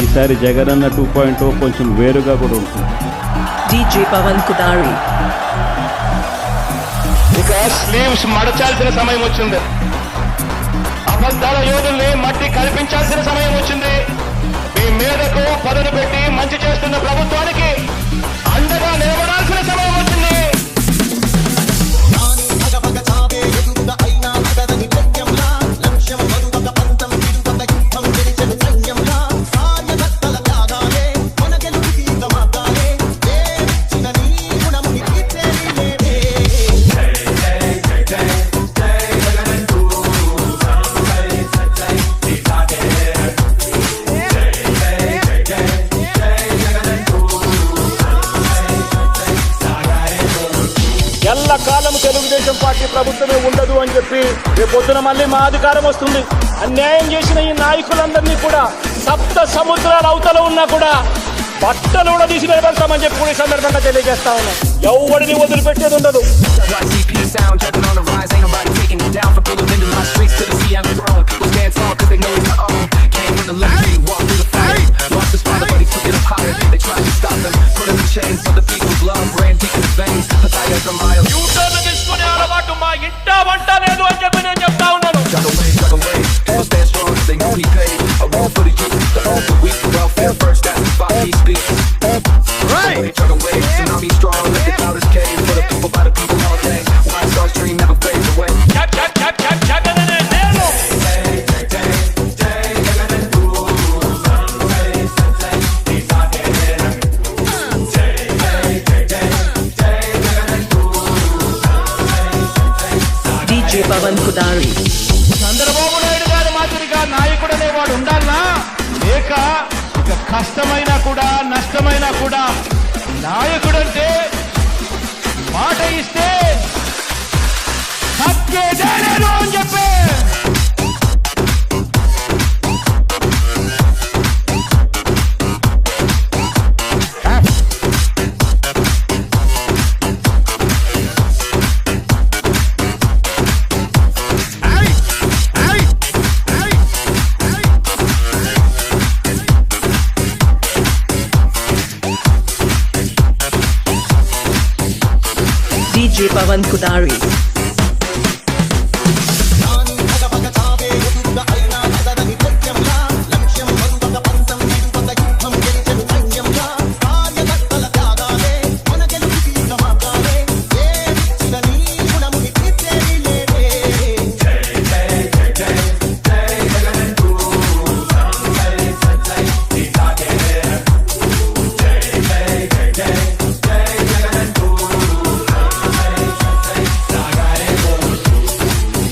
ఈసారి జగనన్న 2.0 కొంచెం వేరుగా కూడా ఉంటుంది. DJ పవన్ కుదారి. ఇక స్లీవ్స్ మడచాల్సిన సమయం వచ్చింది. అబద్ధాల యోధుల్ని మట్టి కల్పించాల్సిన సమయం వచ్చింది. మీ మీదకు పదును పెట్టి మంచి చేస్తున్న ప్రభుత్వానికి అండగా నిలబడాల్సిన సమయం వచ్చింది. ఎల్లకాలం తెలుగుదేశం పార్టీ ప్రభుత్వమే ఉండదు అని చెప్పి రేపొద్దున మళ్ళీ మా అధికారం వస్తుంది. అన్యాయం చేసిన ఈ నాయకులందరినీ కూడా సప్త సముద్రాల అవతల ఉన్నా కూడా బట్టలు కూడా తీసి నిలబెడతామని చెప్పి కూడా ఈ సందర్భంగా తెలియజేస్తా ఉన్నాం. ఎవరిని వదిలిపెట్టేది ఉండదు. తీసుకునే అలవాటు మా ఇంట వంట లేదు అని చెప్పి నేను చెప్తా ఉన్నాను. DJ పవన్ కుదారి. చంద్రబాబు నాయుడు గారి మాదిరిగా నాయకుడు అనేవాడు ఉండాలనా, లేక ఇక కష్టమైనా కూడా నష్టమైనా కూడా నాయకుడంటే మాట ఇస్తే తగ్గేదే లేదు అని చెప్పి DJ పవన్ కుదారి.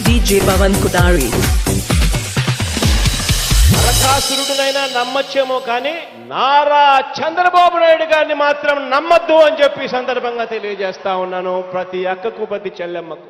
DJ పవన్ కుదారి. నరకాసురుడినైనా నమ్మచ్చేమో కానీ నారా చంద్రబాబు నాయుడు గారిని మాత్రం నమ్మద్దు అని చెప్పి సందర్భంగా తెలియజేస్తా ఉన్నాను ప్రతి అక్కకు ప్రతి చెల్లెమ్మకు.